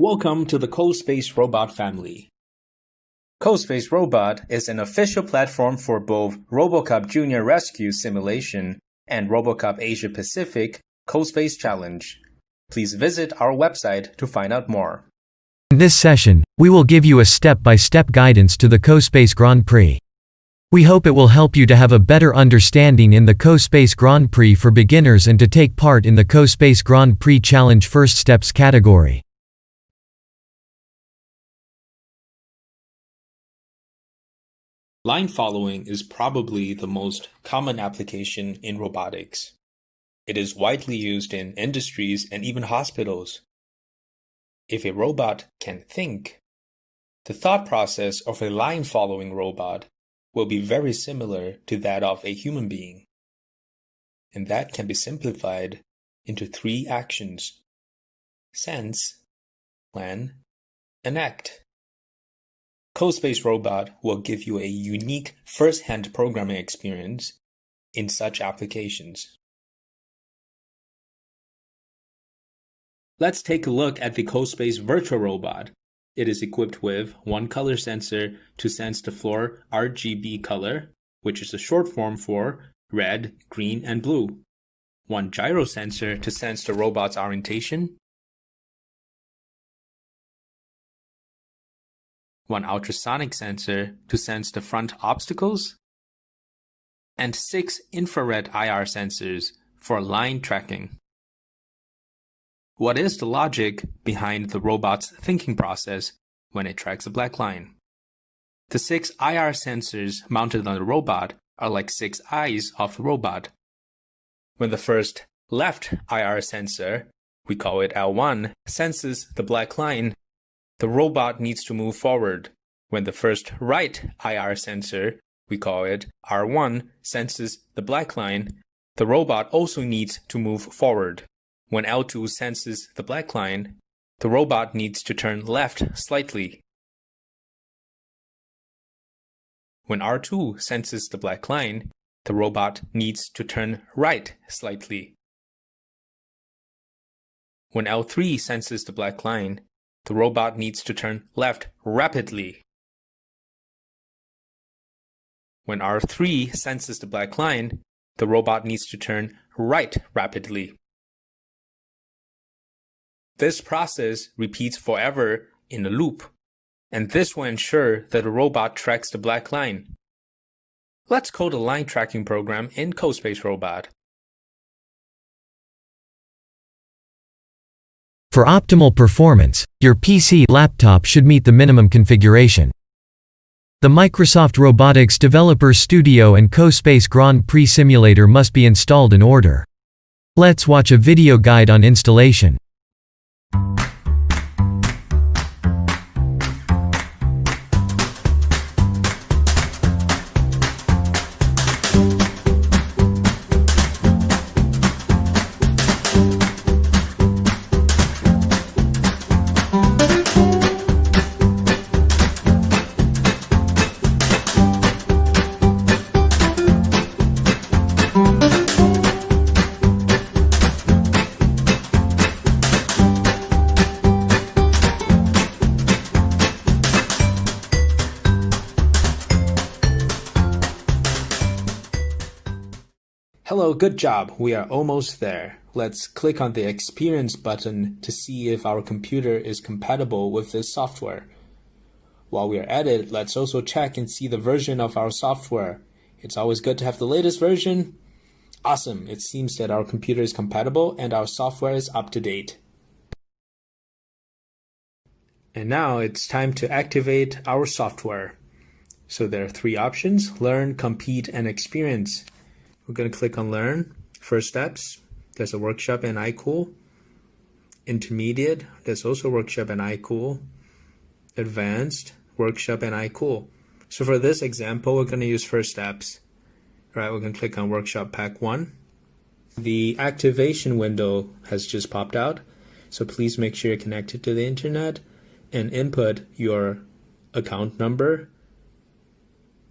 Welcome to the CoSpaceRobot family. CoSpaceRobot is an official platform for both RoboCup Junior Rescue Simulation and RoboCup Asia-Pacific CoSpace Challenge. Please visit our website to find out more. In this session, we will give you a step-by-step guidance to the CoSpace GrandPrix. We hope it will help you to have a better understanding in the CoSpace GrandPrix for beginners and to take part in the CoSpace GrandPrix Challenge FirstSteps category. Line following is probably the most common application in robotics. It is widely used in industries and even hospitals. If a robot can think, the thought process of a line-following robot will be very similar to that of a human being. And that can be simplified into 3 actions: sense, plan, and act. CoSpaceRobot will give you a unique first-hand programming experience in such applications. Let's take a look at the CoSpace Virtual Robot. It is equipped with one color sensor to sense the floor RGB color, which is a short form for red, green, and blue. One gyro sensor to sense the robot's orientation. One ultrasonic sensor to sense the front obstacles. And 6 infrared IR sensors for line tracking. What is the logic behind the robot's thinking process when it tracks a black line? The 6 IR sensors mounted on the robot are like 6 eyes of the robot. When the first left IR sensor, we call it L1, senses the black line, the robot needs to move forward. When the first right IR sensor, we call it R1, senses the black line, the robot also needs to move forward. When L2 senses the black line, the robot needs to turn left slightly. When R2 senses the black line, the robot needs to turn right slightly. When L3 senses the black line, the robot needs to turn left rapidly. When R3 senses the black line, the robot needs to turn right rapidly. This process repeats forever in a loop, and this will ensure that the robot tracks the black line. Let's code a line tracking program in CoSpaceRobot. For optimal performance, your PC laptop should meet the minimum configuration. The Microsoft Robotics Developer Studio and CoSpace GrandPrix Simulator must be installed in order. Let's watch a video guide on installation. Hello, good job. We are almost there. Let's click on the Experience button to see if our computer is compatible with this software. While we are at it, let's also check and see the version of our software. It's always good to have the latest version. Awesome. It seems that our computer is compatible and our software is up to date. And now it's time to activate our software. So there are 3 options: Learn, Compete, and Experience. We're going to click on Learn. First steps, there's a workshop and iCool. Intermediate, there's also workshop and iCool. Advanced, workshop and iCool. So for this example, we're going to use first steps. All right, we're going to click on Workshop Pack 1. The activation window has just popped out, so please make sure you're connected to the internet and input your account number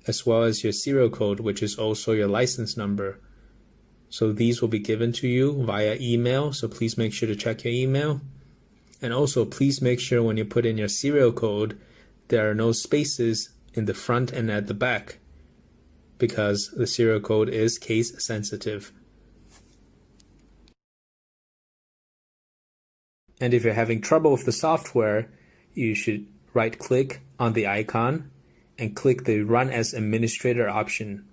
as well as your serial code, which is also your license number. So these will be given to you via email, so please make sure to check your email. And also, please make sure when you put in your serial code, there are no spaces in the front and at the back, because the serial code is case sensitive. And if you're having trouble with the software, you should right-click on the icon and click the Run as Administrator option.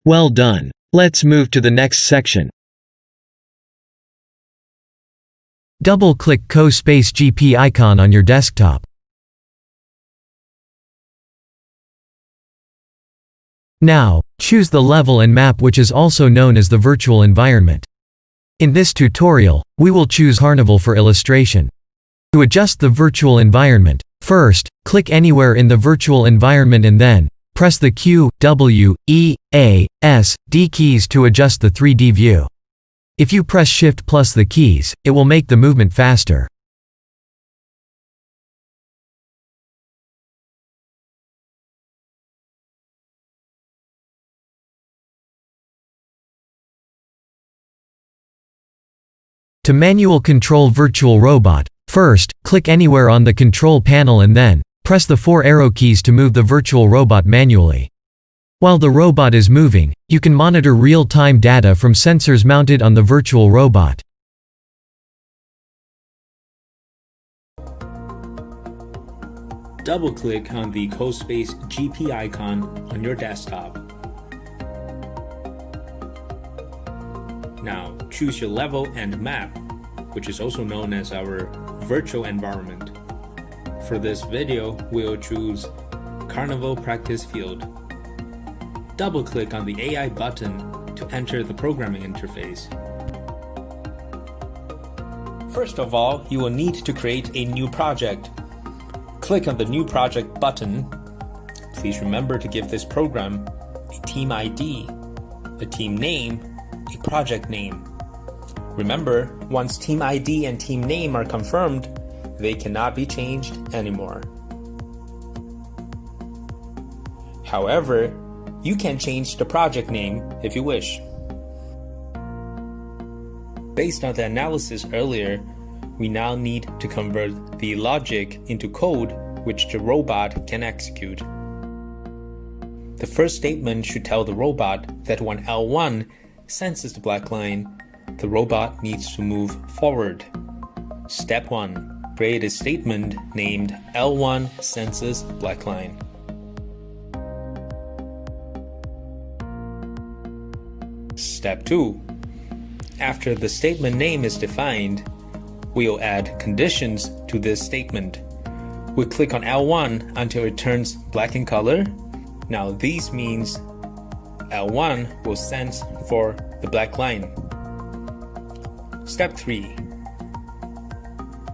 Well done. Let's move to the next section. Double-click CoSpace GP icon on your desktop. Now, choose the level and map, which is also known as the virtual environment. In this tutorial, we will choose Carnival for illustration. To adjust the virtual environment, first, click anywhere in the virtual environment and then press the Q, W, E, A, S, D keys to adjust the 3D view. If you press Shift plus the keys, it will make the movement faster. To manual control virtual robot, first, click anywhere on the control panel and then press the 4 arrow keys to move the virtual robot manually. While the robot is moving, you can monitor real-time data from sensors mounted on the virtual robot. Double-click on the CoSpace GP icon on your desktop. Now, choose your level and map, which is also known as our virtual environment. For this video, we'll choose Carnival Practice Field. Double-click on the AI button to enter the programming interface. First of all, you will need to create a new project. Click on the New Project button. Please remember to give this program a team ID, a team name, a project name. Remember, once team ID and team name are confirmed, they cannot be changed anymore. However, you can change the project name if you wish. Based on the analysis earlier, we now need to convert the logic into code which the robot can execute. The first statement should tell the robot that when L1 senses the black line, the robot needs to move forward. Step 1. Create a statement named L1 senses black line. Step 2. After the statement name is defined, we'll add conditions to this statement. We'll click on L1 until it turns black in color. Now this means L1 will sense for the black line. Step 3.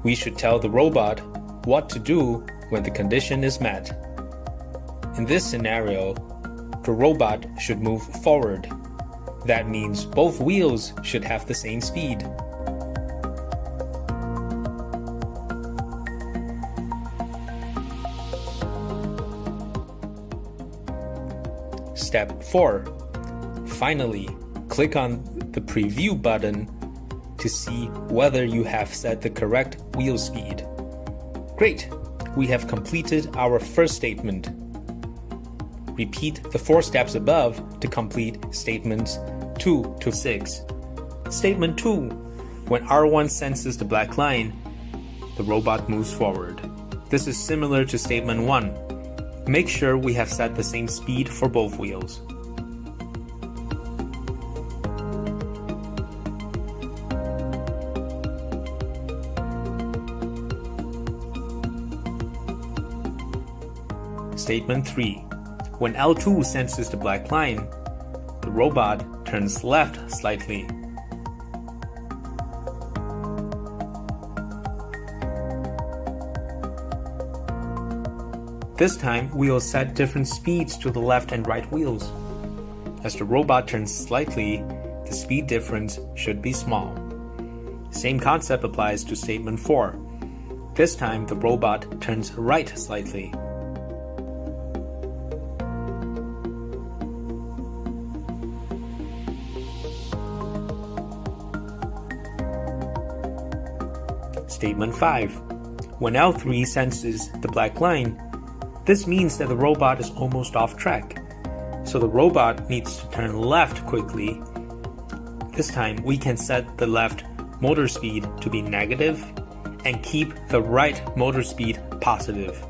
We should tell the robot what to do when the condition is met. In this scenario, the robot should move forward. That means both wheels should have the same speed. Step 4. Finally, click on the preview button to see whether you have set the correct wheel speed. Great! We have completed our first statement. Repeat the 4 steps above to complete statements 2 to 6. Statement 2. When R1 senses the black line, the robot moves forward. This is similar to statement 1. Make sure we have set the same speed for both wheels. Statement 3. When L2 senses the black line, the robot turns left slightly. This time, we will set different speeds to the left and right wheels. As the robot turns slightly, the speed difference should be small. Same concept applies to statement 4. This time, the robot turns right slightly. Statement 5. When L3 senses the black line, this means that the robot is almost off track. So the robot needs to turn left quickly. This time we can set the left motor speed to be negative and keep the right motor speed positive.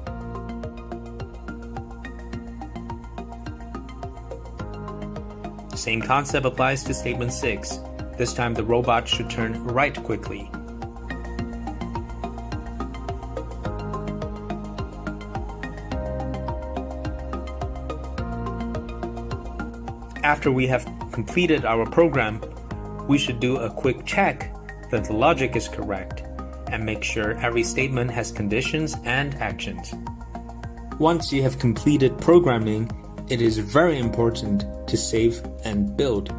The same concept applies to Statement 6. This time the robot should turn right quickly. After we have completed our program, we should do a quick check that the logic is correct and make sure every statement has conditions and actions. Once you have completed programming, it is very important to save and build.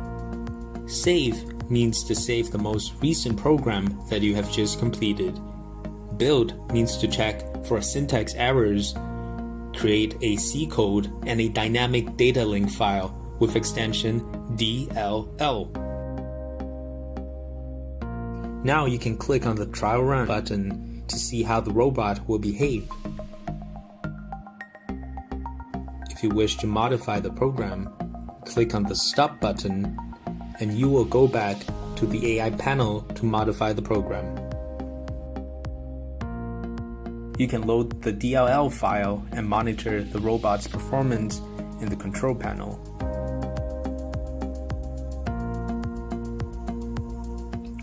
Save means to save the most recent program that you have just completed. Build means to check for syntax errors, create a C code and a dynamic data link file with extension DLL. Now you can click on the trial run button to see how the robot will behave. If you wish to modify the program, click on the stop button and you will go back to the AI panel to modify the program. You can load the DLL file and monitor the robot's performance in the control panel.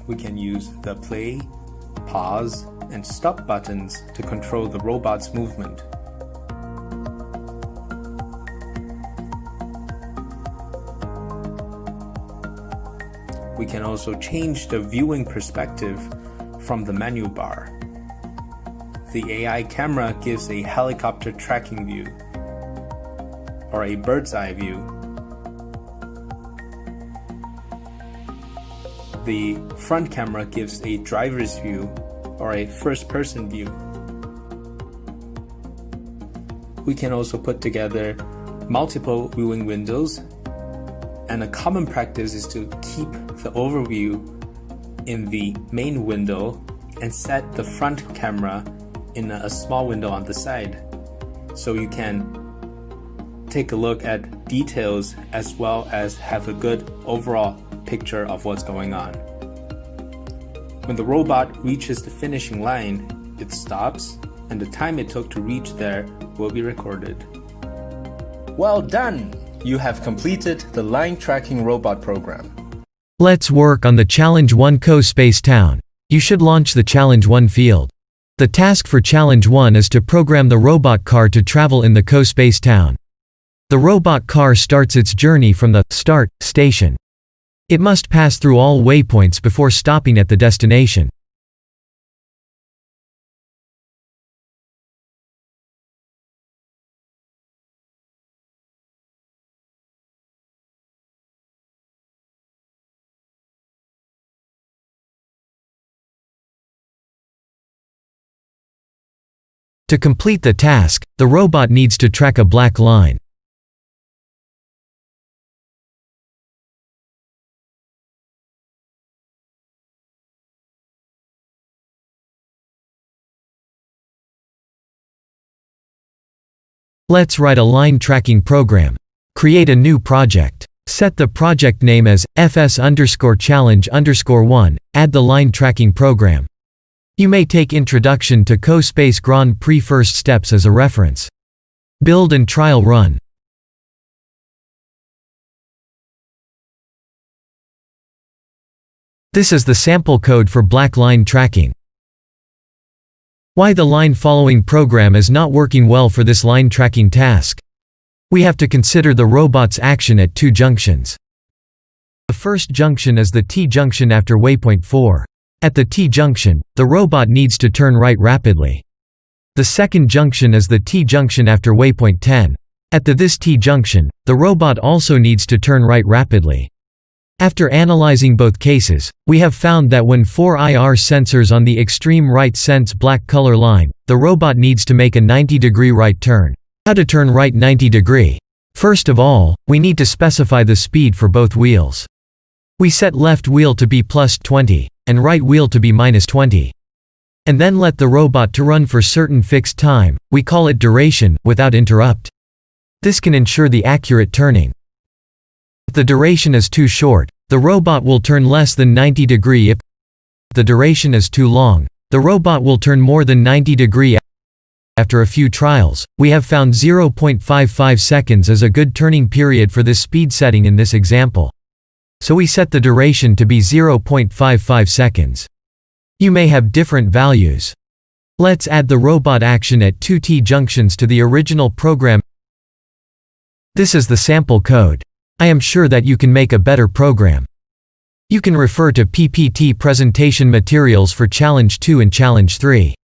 We can use the play, pause, and stop buttons to control the robot's movement. We can also change the viewing perspective from the menu bar. The AI camera gives a helicopter tracking view or a bird's eye view. The front camera gives a driver's view or a first-person view. We can also put together multiple viewing windows, and a common practice is to keep the overview in the main window and set the front camera in a small window on the side, so you can take a look at details as well as have a good overall picture of what's going on. When the robot reaches the finishing line, it stops, and the time it took to reach there will be recorded. Well done! You have completed the line tracking robot program. Let's work on the Challenge 1 CoSpace Town. You should launch the Challenge 1 field. The task for Challenge 1 is to program the robot car to travel in the CoSpace Town. The robot car starts its journey from the start station. It must pass through all waypoints before stopping at the destination. To complete the task, the robot needs to track a black line. Let's write a line tracking program. Create a new project. Set the project name as FS_challenge_1. Add the line tracking program. You may take Introduction to CoSpace GrandPrix FirstSteps as a reference. Build and trial run. This is the sample code for black line tracking. Why the line following program is not working well for this line tracking task? We have to consider the robot's action at two junctions. The first junction is the T junction after waypoint 4. At the T junction, the robot needs to turn right rapidly. The second junction is the T junction after waypoint 10. At this T junction, the robot also needs to turn right rapidly. After analyzing both cases, we have found that when 4 IR sensors on the extreme right sense black color line, the robot needs to make a 90-degree right turn. How to turn right 90-degree? First of all, we need to specify the speed for both wheels. We set left wheel to be +20, and right wheel to be -20. and then let the robot to run for certain fixed time, we call it duration, without interrupt. This can ensure the accurate turning. If the duration is too short, the robot will turn less than 90 degrees. If the duration is too long, the robot will turn more than 90 degrees. After a few trials, we have found 0.55 seconds as a good turning period for this speed setting in this example. So we set the duration to be 0.55 seconds. You may have different values. Let's add the robot action at 2 T-junctions to the original program. This is the sample code. I am sure that you can make a better program. You can refer to PPT presentation materials for Challenge 2 and Challenge 3.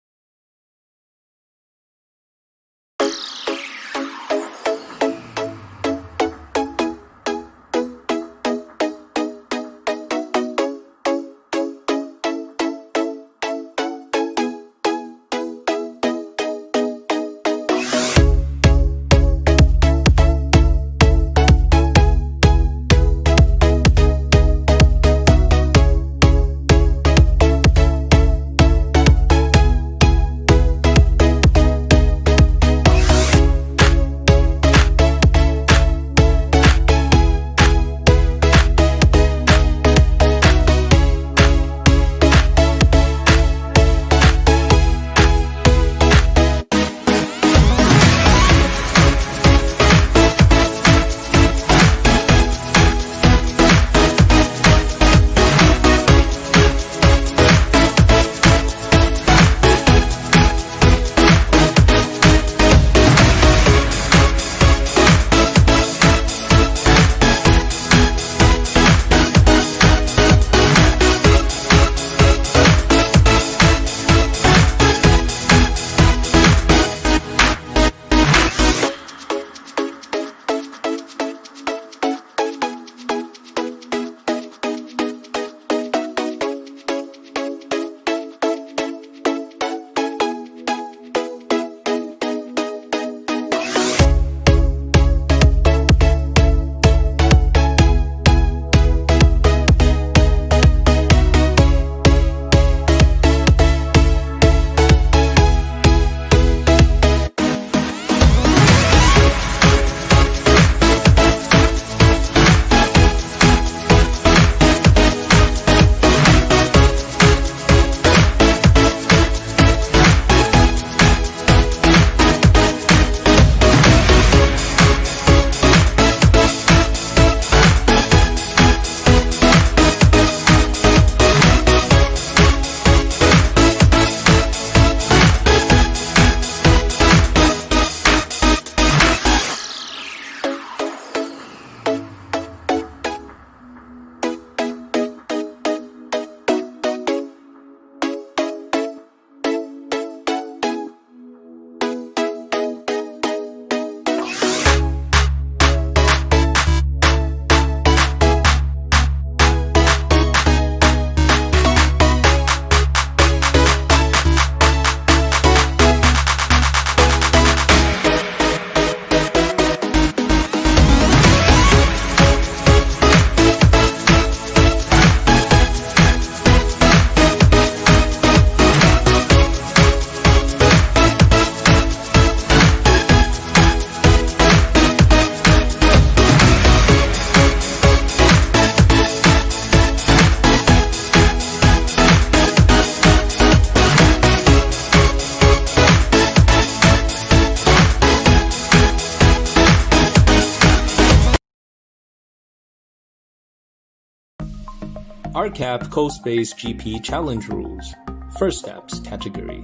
RCAP CoSpace GP Challenge Rules FirstSteps category.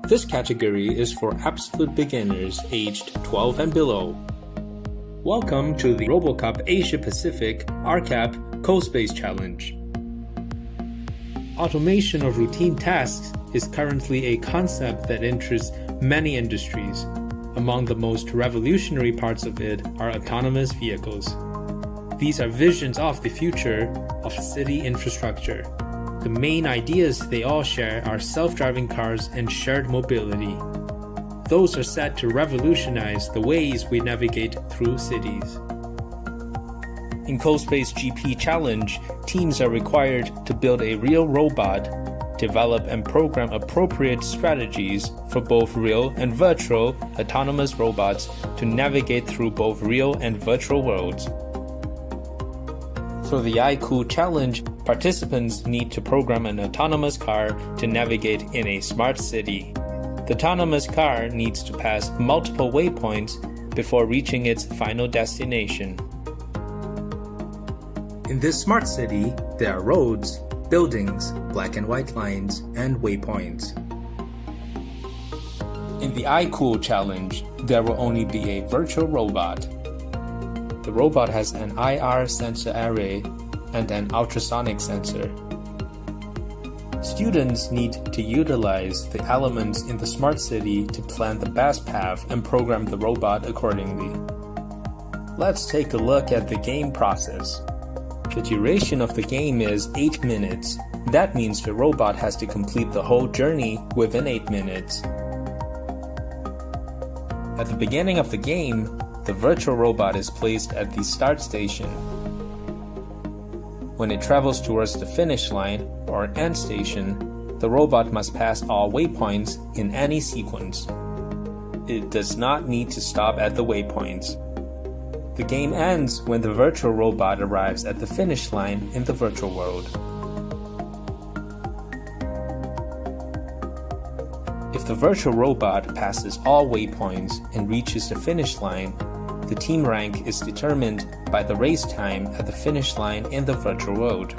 This category is for absolute beginners aged 12 and below. Welcome to the RoboCup Asia-Pacific RCAP CoSpace Challenge. Automation of routine tasks is currently a concept that interests many industries. Among the most revolutionary parts of it are autonomous vehicles. These are visions of the future of city infrastructure. The main ideas they all share are self-driving cars and shared mobility. Those are set to revolutionize the ways we navigate through cities. In CoSpace GP Challenge, teams are required to build a real robot develop and program appropriate strategies for both real and virtual autonomous robots to navigate through both real and virtual worlds. For the iCool challenge, participants need to program an autonomous car to navigate in a smart city. The autonomous car needs to pass multiple waypoints before reaching its final destination. In this smart city, there are roads, buildings, black and white lines, and waypoints. In the iCool challenge, there will only be a virtual robot. The robot has an IR sensor array and an ultrasonic sensor. Students need to utilize the elements in the smart city to plan the best path and program the robot accordingly. Let's take a look at the game process. The duration of the game is 8 minutes. That means the robot has to complete the whole journey within 8 minutes. At the beginning of the game, the virtual robot is placed at the start station. When it travels towards the finish line or end station, the robot must pass all waypoints in any sequence. It does not need to stop at the waypoints. The game ends when the virtual robot arrives at the finish line in the virtual world. If the virtual robot passes all waypoints and reaches the finish line, the team rank is determined by the race time at the finish line in the virtual world.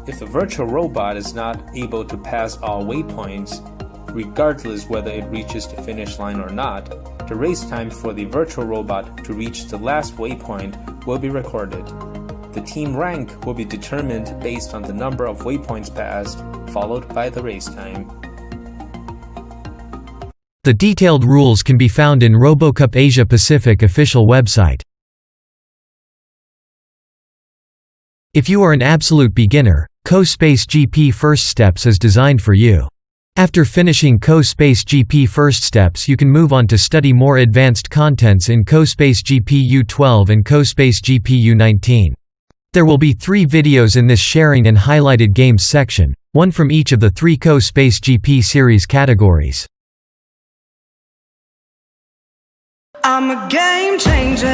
If the virtual robot is not able to pass all waypoints, regardless whether it reaches the finish line or not, the race time for the virtual robot to reach the last waypoint will be recorded. The team rank will be determined based on the number of waypoints passed, followed by the race time. The detailed rules can be found in RoboCup Asia-Pacific official website. If you are an absolute beginner, CoSpace GP FirstSteps is designed for you. After finishing CoSpace GP FirstSteps, you can move on to study more advanced contents in CoSpace GP U12 and CoSpace GP U19. There will be 3 videos in this sharing and highlighted games section, one from each of the 3 CoSpace GP series categories. I'm a game changer.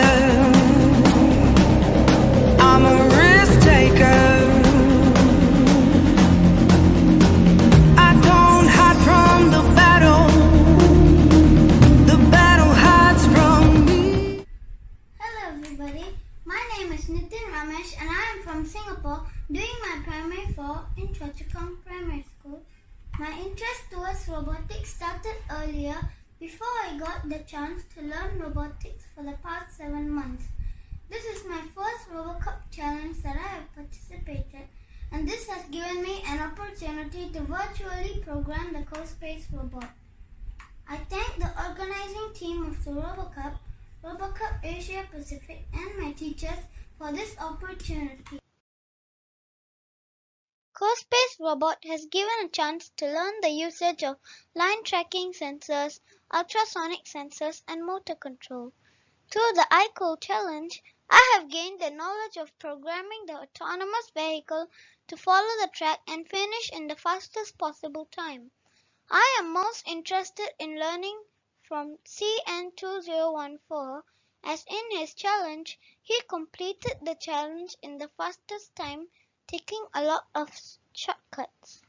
I'm a risk taker. I don't hide from the battle. The battle hides from me. Hello everybody, my name is Nitin Ramesh and I am from Singapore doing my primary 4 in Choa Chu Kang Primary School. My interest towards robotics started earlier before I got the chance to learn robotics for the past 7 months. This is my first RoboCup challenge that I have participated, and this has given me an opportunity to virtually program the CoSpace robot. I thank the organizing team of the RoboCup Asia-Pacific and my teachers for this opportunity. CoSpaceRobot has given a chance to learn the usage of line tracking sensors, ultrasonic sensors, and motor control. Through the iCool challenge, I have gained the knowledge of programming the autonomous vehicle to follow the track and finish in the fastest possible time. I am most interested in learning from CN2014 as in his challenge, he completed the challenge in the fastest time, taking a lot of shortcuts.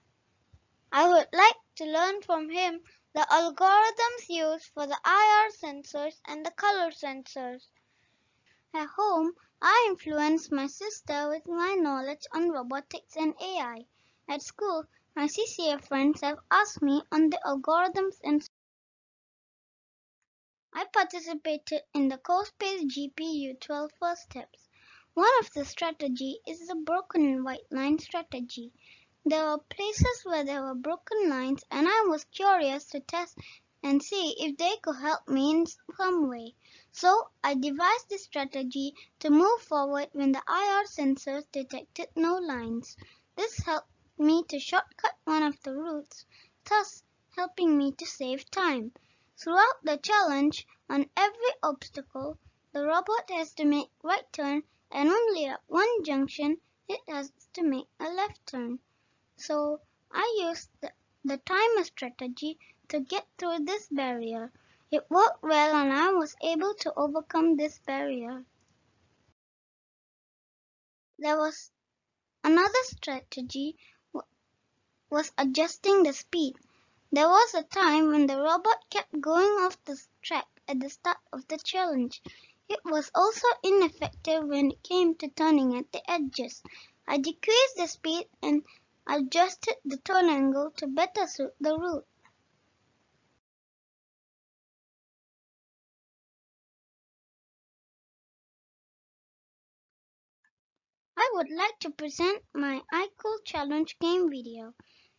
I would like to learn from him the algorithms used for the IR sensors and the color sensors. At home, I influence my sister with my knowledge on robotics and AI. At school, my CCA friends have asked me on the algorithms and I participated in the CoSpace GP U12 FirstSteps. One of the strategy is the broken white line strategy. There were places where there were broken lines and I was curious to test and see if they could help me in some way. So I devised this strategy to move forward when the IR sensors detected no lines. This helped me to shortcut one of the routes, thus helping me to save time. Throughout the challenge, on every obstacle, the robot has to make right turn and only at one junction it has to make a left turn. So I used the timer strategy to get through this barrier. It worked well and I was able to overcome this barrier. There was another strategy was adjusting the speed. There was a time when the robot kept going off the track at the start of the challenge. It was also ineffective when it came to turning at the edges. I decreased the speed and adjusted the turn angle to better suit the route. I would like to present my iCool challenge game video.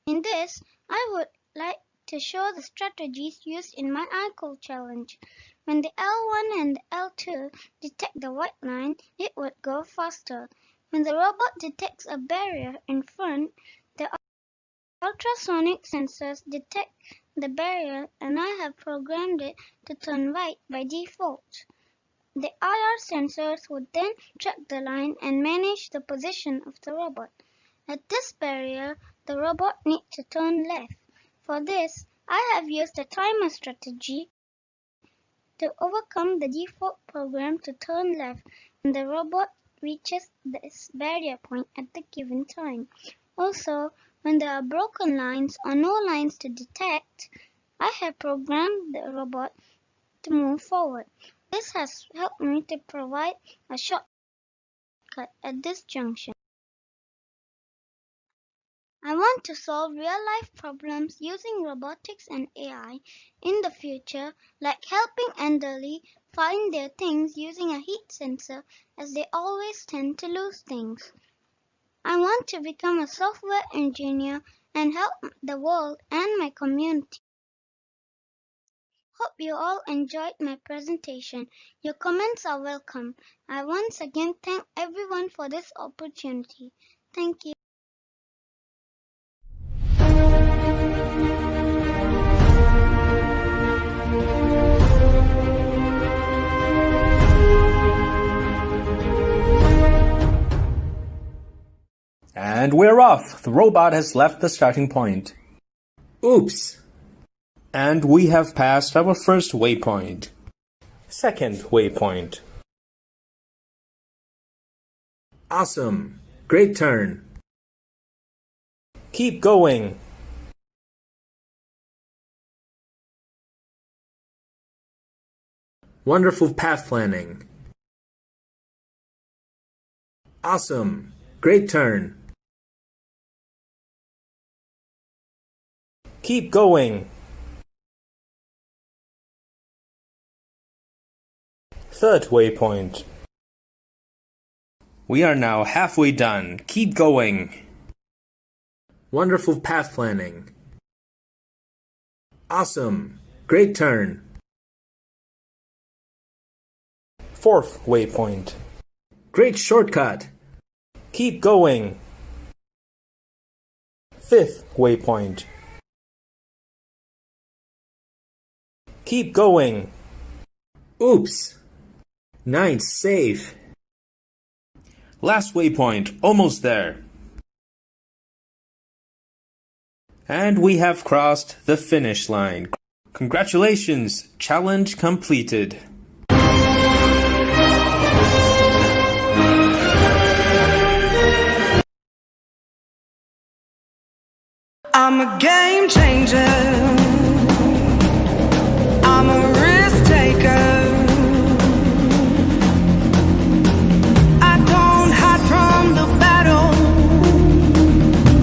In this, I would like to show the strategies used in my iCool challenge. When the L1 and the L2 detect the white line, it would go faster. When the robot detects a barrier in front, the ultrasonic sensors detect the barrier and I have programmed it to turn right by default. The IR sensors would then track the line and manage the position of the robot. At this barrier, the robot needs to turn left. For this, I have used the timer strategy to overcome the default program to turn left when the robot reaches this barrier point at the given time. Also, when there are broken lines or no lines to detect, I have programmed the robot to move forward. This has helped me to provide a shortcut at this junction. I want to solve real-life problems using robotics and AI in the future, like helping elderly find their things using a heat sensor, as they always tend to lose things. I want to become a software engineer and help the world and my community. Hope you all enjoyed my presentation. Your comments are welcome. I once again thank everyone for this opportunity. Thank you. And we're off. The robot has left the starting point. Oops! And we have passed our first waypoint. Second waypoint. Awesome! Great turn. Keep going. Wonderful path planning. Awesome! Great turn. Keep going. Third waypoint. We are now halfway done. Keep going. Wonderful path planning. Awesome. Great turn. Fourth waypoint. Great shortcut. Keep going. Fifth waypoint. Keep going. Oops! Nice save. Last waypoint, almost there. And we have crossed the finish line. Congratulations! Challenge completed. I'm a game changer. I'm a risk taker. I don't hide from the battle.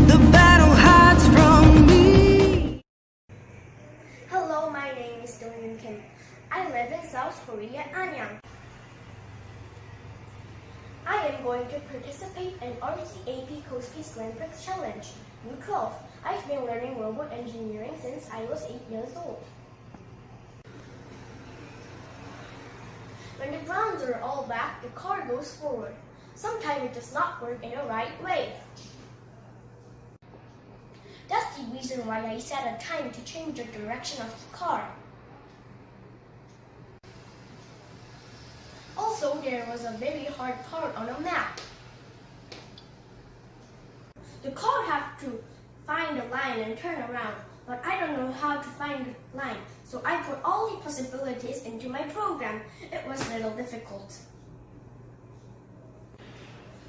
The battle hides from me. Hello, my name is Julian Kim. I live in South Korea, Anyang. I am going to participate in RCAP CoSpace GrandPrix Challenge, U12. I've been learning robot engineering since I was 8 years old. When the grounds are all back, the car goes forward. Sometimes it does not work in the right way. That's the reason why I set a time to change the direction of the car. Also, there was a very hard part on the map. The car had to find a line and turn around, but I don't know how to find the line, so I put all the possibilities into my program. It was a little difficult.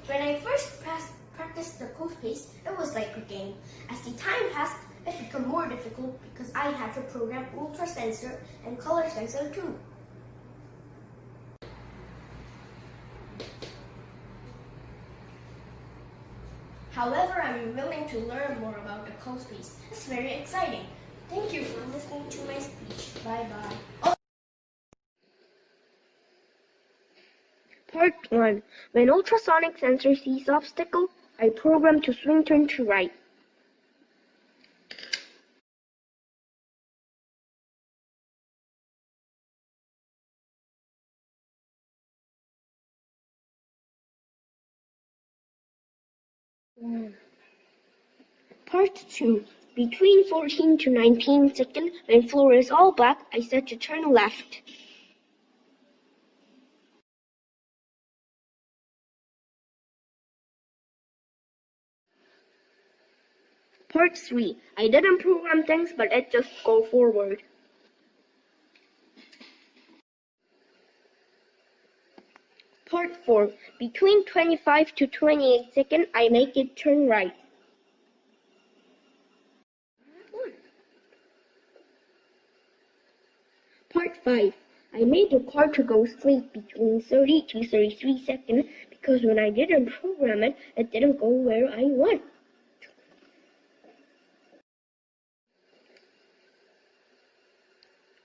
When I first practiced the CoSpace, it was like a game. As the time passed, it became more difficult because I had to program ultra sensor and color sensor too. However, I'm willing to learn more about the CoSpace. It's very exciting. Thank you for listening to my speech. Bye-bye. Part 1. When ultrasonic sensor sees obstacle, I program to swing turn to right. Part 2. Between 14 to 19 seconds, when floor is all black, I set to turn left. Part 3. I didn't program things, but it just go forward. Part 4. Between 25 to 28 seconds, I make it turn right. Part 5. I made the car to go straight between 30 to 33 seconds because when I didn't program it, it didn't go where I want.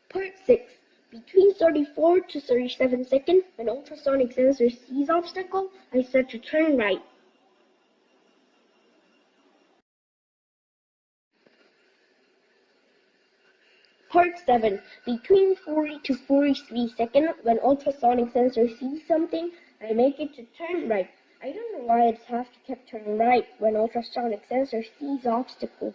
Part 6. Between 34 to 37 seconds, when ultrasonic sensor sees obstacle, I set to turn right. Part 7. Between 40 to 43 seconds, when ultrasonic sensor sees something, I make it to turn right. I don't know why it has to keep turning right when ultrasonic sensor sees obstacle.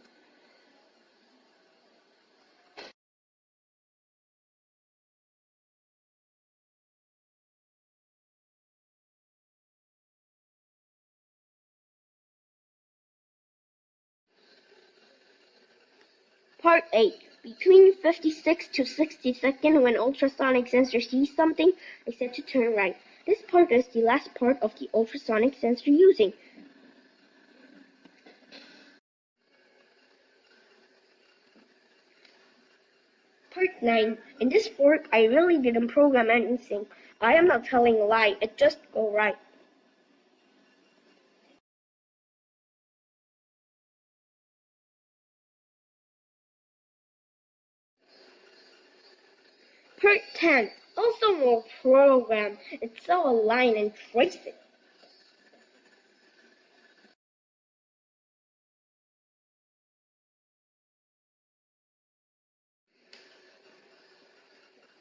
Part 8. Between 56 to 60 seconds, when ultrasonic sensor sees something, I set to turn right. This part is the last part of the ultrasonic sensor using. Part 9. In this fork, I really didn't program anything. I am not telling a lie, it just go right. Part 10. Also no program. It's saw a line and trace it.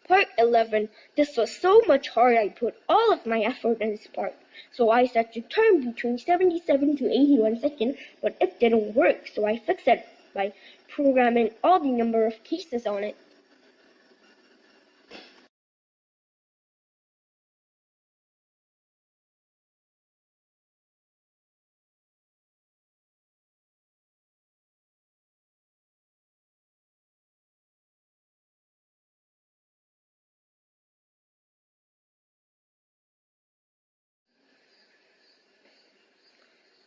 Part 11. This was so much harder. I put all of my effort in this part. So I set to turn between 77 to 81 seconds, but it didn't work. So I fixed it by programming all the number of cases on it.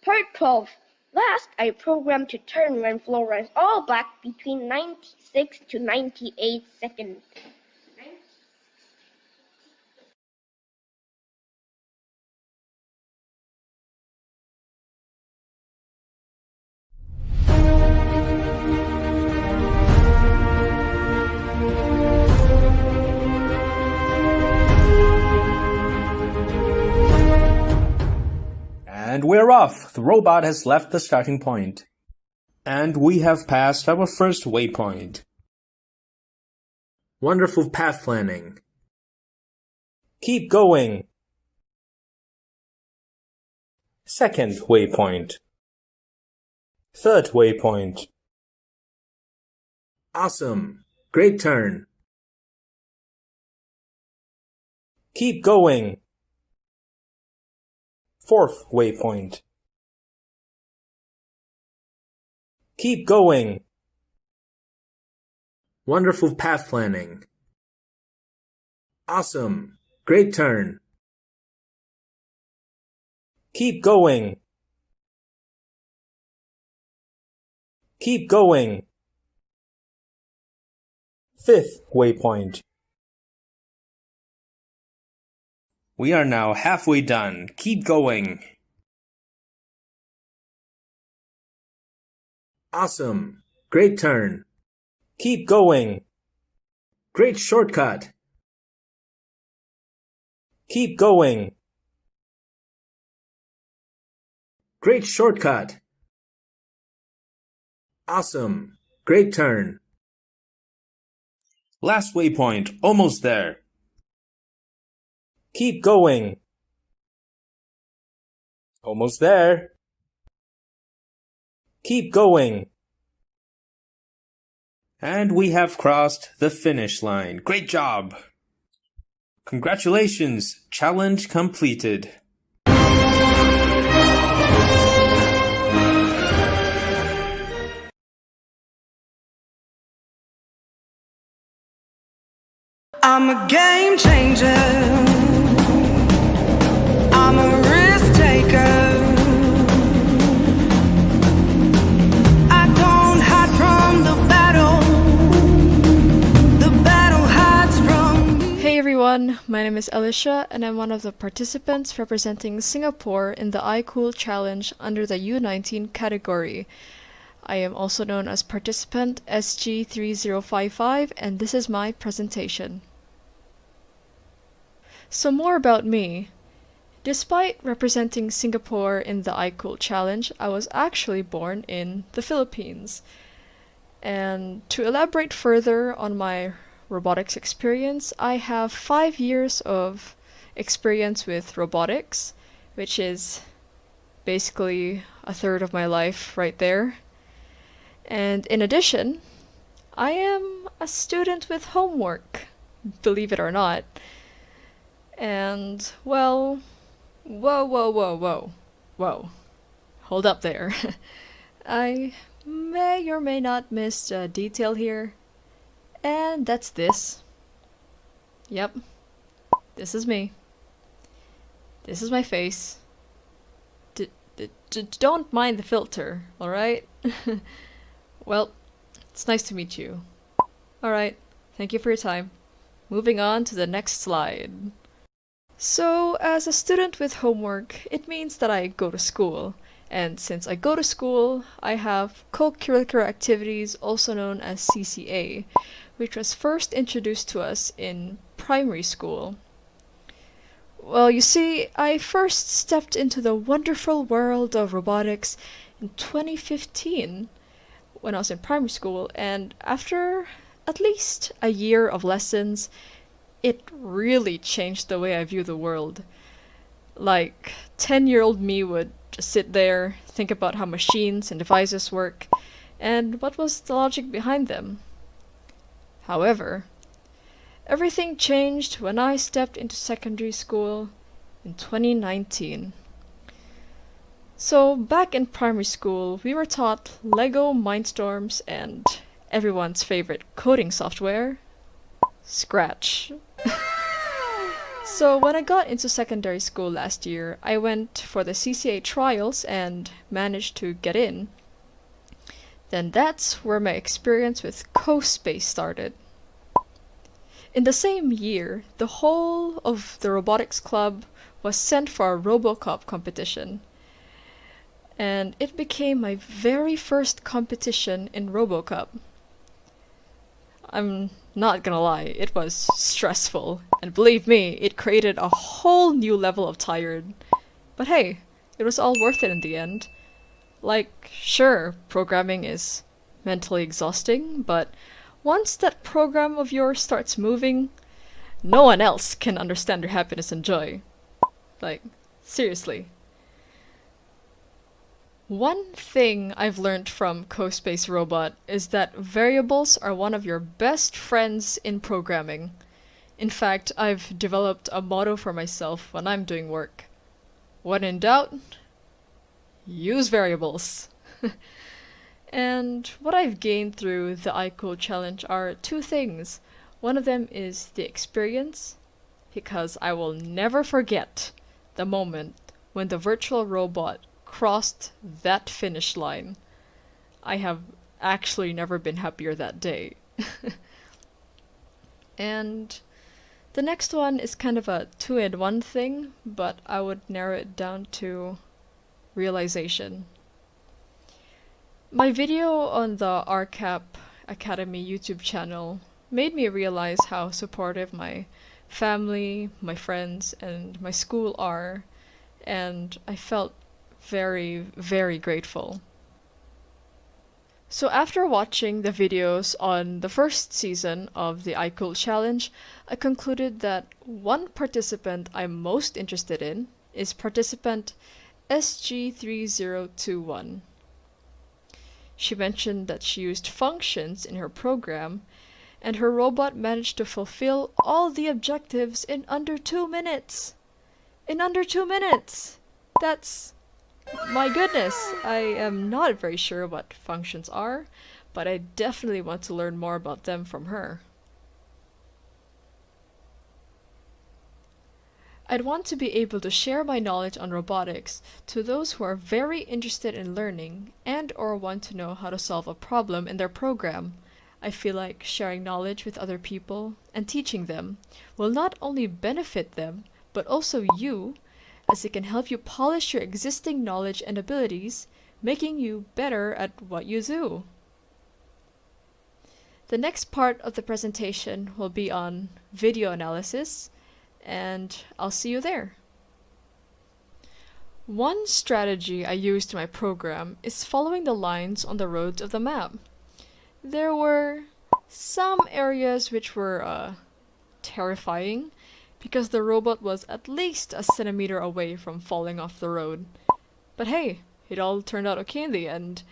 Part 12. Last, I programmed to turn when floor is all black between 96 to 98 seconds. And we're off. The robot has left the starting point. And we have passed our first waypoint. Wonderful path planning. Keep going. Second waypoint. Third waypoint. Awesome. Great turn. Keep going. Fourth waypoint. Keep going. Wonderful path planning. Awesome. Great turn. Keep going. Keep going. 5th waypoint. We are now halfway done. Keep going. Awesome. Great turn. Keep going. Great shortcut. Keep going. Great shortcut. Awesome. Great turn. Last waypoint. Almost there. Keep going. Almost there. Keep going. And we have crossed the finish line. Great job! Congratulations! Challenge completed. I'm a game changer. I'm a risk taker. I don't hide from the battle. The battle hides from me. Hey everyone, my name is Alicia and I'm one of the participants representing Singapore in the iCool Challenge under the U19 category. I am also known as participant SG3055 and this is my presentation. So more about me. Despite representing Singapore in the iCool Challenge, I was actually born in the Philippines. And to elaborate further on my robotics experience, I have 5 years of experience with robotics, which is basically a third of my life right there. And in addition, I am a student with homework, believe it or not. And, well, whoa. Hold up there. I may or may not miss a detail here. And that's this. Yep. This is me. This is my face. Don't mind the filter, alright? Well, it's nice to meet you. Alright, thank you for your time. Moving on to the next slide. So, as a student with homework, it means that I go to school. And since I go to school, I have co-curricular activities, also known as CCA, which was first introduced to us in primary school. Well, you see, I first stepped into the wonderful world of robotics in 2015 when I was in primary school, and after at least a year of lessons, it really changed the way I view the world. Like, 10-year-old me would just sit there, think about how machines and devices work, and what was the logic behind them. However, everything changed when I stepped into secondary school in 2019. So, back in primary school, we were taught Lego Mindstorms and everyone's favorite coding software, Scratch. So when I got into secondary school last year, I went for the CCA trials and managed to get in. Then that's where my experience with CoSpace started. In the same year, the whole of the robotics club was sent for a RoboCup competition. And it became my very first competition in RoboCup. I'm not gonna lie, it was stressful, and believe me, it created a whole new level of tired. But hey, it was all worth it in the end. Like, sure, programming is mentally exhausting, but once that program of yours starts moving, no one else can understand your happiness and joy. Like, seriously. One thing I've learned from CoSpaceRobot is that variables are one of your best friends in programming. In fact, I've developed a motto for myself when I'm doing work. When in doubt, use variables. And what I've gained through the iCool challenge are two things. One of them is the experience, because I will never forget the moment when the virtual robot crossed that finish line. I have actually never been happier that day. And the next one is kind of a two-in-one thing, but I would narrow it down to realization. My video on the RCAP Academy YouTube channel made me realize how supportive my family, my friends, and my school are, and I felt very, very grateful. So after watching the videos on the first season of the iCool challenge, I concluded that one participant I'm most interested in is participant SG3021. She mentioned that she used functions in her program, and her robot managed to fulfill all the objectives in under 2 minutes. In under 2 minutes! That's... my goodness! I am not very sure what functions are, but I definitely want to learn more about them from her. I'd want to be able to share my knowledge on robotics to those who are very interested in learning and or want to know how to solve a problem in their program. I feel like sharing knowledge with other people and teaching them will not only benefit them, but also you, as it can help you polish your existing knowledge and abilities, making you better at what you do. The next part of the presentation will be on video analysis, and I'll see you there. One strategy I used in my program is following the lines on the roads of the map. There were some areas which were terrifying, because the robot was at least a centimeter away from falling off the road. But hey, it all turned out okay in the end.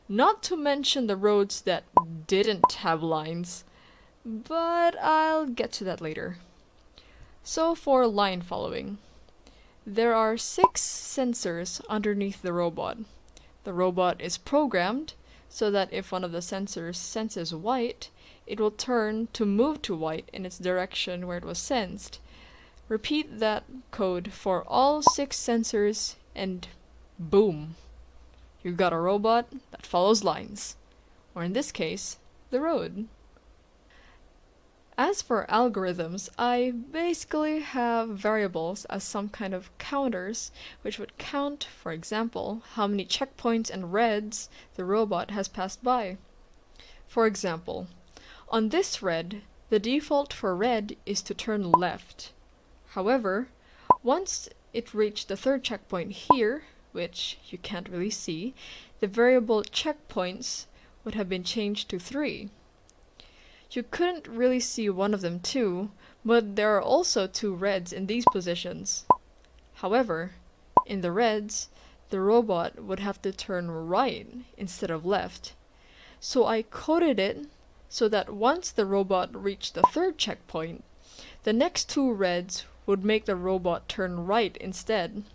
Not to mention the roads that didn't have lines, but I'll get to that later. So for line following, there are 6 sensors underneath the robot. The robot is programmed so that if one of the sensors senses white, it will turn to move to white in its direction where it was sensed. Repeat that code for all 6 sensors and boom! You've got a robot that follows lines, or in this case, the road. As for algorithms, I basically have variables as some kind of counters which would count, for example, how many checkpoints and reds the robot has passed by. For example, on this red, the default for red is to turn left. However, once it reached the 3rd checkpoint here, which you can't really see, the variable checkpoints would have been changed to 3. You couldn't really see one of them too, but there are also 2 reds in these positions. However, in the reds, the robot would have to turn right instead of left. So I coded it so that once the robot reached the 3rd checkpoint, the next 2 reds would make the robot turn right instead.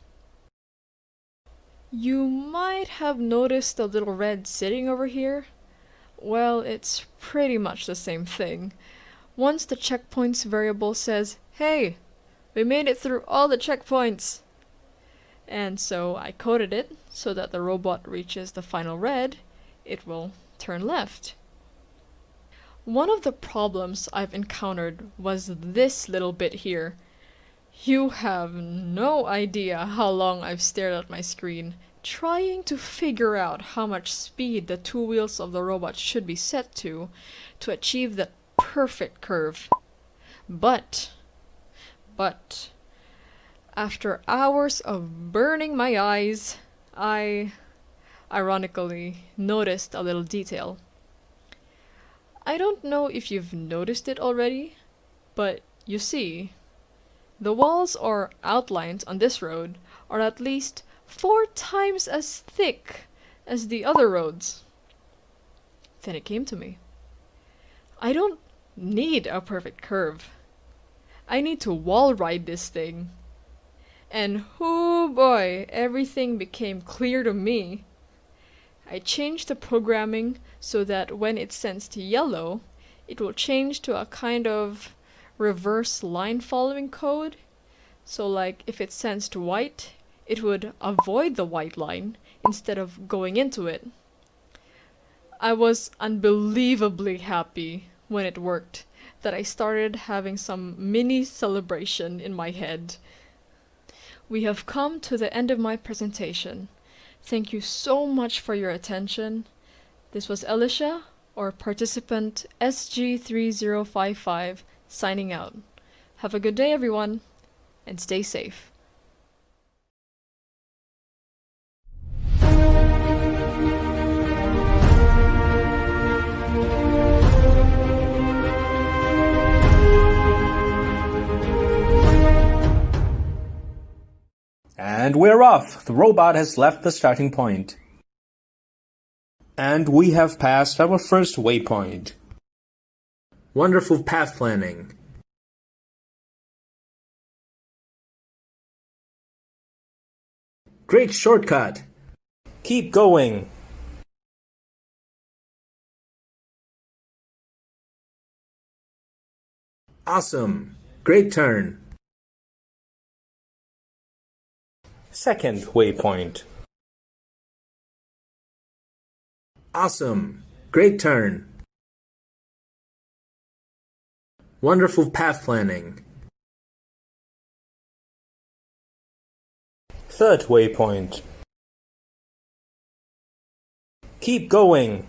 You might have noticed the little red sitting over here. Well, it's pretty much the same thing. Once the checkpoints variable says, "Hey, we made it through all the checkpoints," and so I coded it so that the robot reaches the final red, it will turn left. One of the problems I've encountered was this little bit here. You have no idea how long I've stared at my screen, trying to figure out how much speed the 2 wheels of the robot should be set to achieve that perfect curve. But, after hours of burning my eyes, I ironically noticed a little detail. I don't know if you've noticed it already, but you see, the walls or outlines on this road are at least 4 times as thick as the other roads. Then it came to me. I don't need a perfect curve. I need to wall ride this thing. And oh boy, everything became clear to me. I changed the programming so that when it sensed yellow, it will change to a kind of reverse line following code. So like if it sensed white, it would avoid the white line instead of going into it. I was unbelievably happy when it worked that I started having some mini celebration in my head. We have come to the end of my presentation. Thank you so much for your attention. This was Elisha, or participant SG3055, signing out. Have a good day, everyone, and stay safe. And we're off! The robot has left the starting point. And we have passed our first waypoint. Wonderful path planning. Great shortcut. Keep going. Awesome. Great turn. Second waypoint. Awesome. Great turn. Wonderful path planning. Third waypoint. Keep going.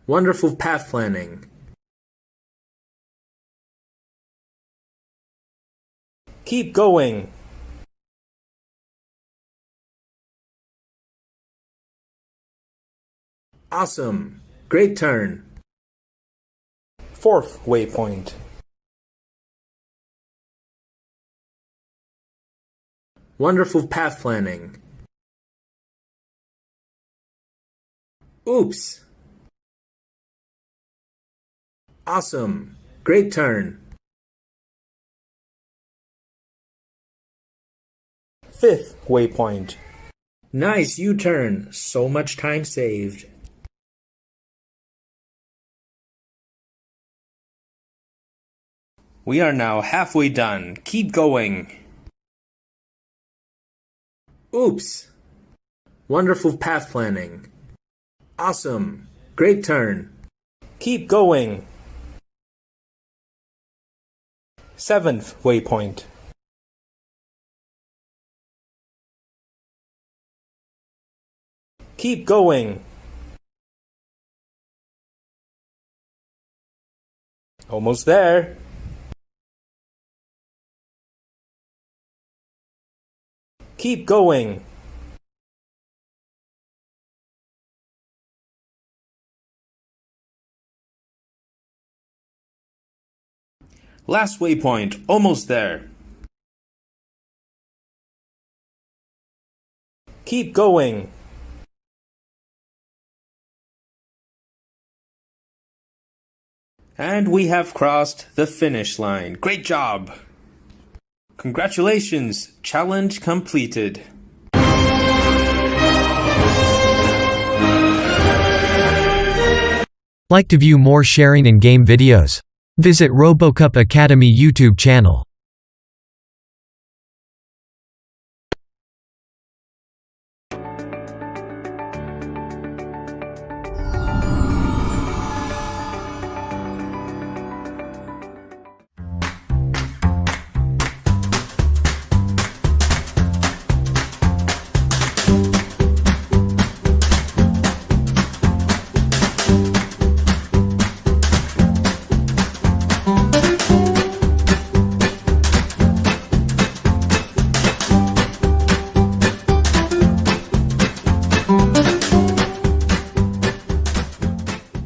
Wonderful path planning. Keep going. Awesome. Great turn. Fourth waypoint. Wonderful path planning. Oops. Awesome. Great turn. Fifth waypoint. Nice U-turn. So much time saved. We are now halfway done. Keep going. Oops. Wonderful path planning. Awesome. Great turn. Keep going. Seventh waypoint. Keep going. Almost there. Keep going. Last waypoint, almost there. Keep going. And we have crossed the finish line. Great job! Congratulations! Challenge completed. Like to view more sharing and game videos? Visit RoboCup Academy YouTube channel.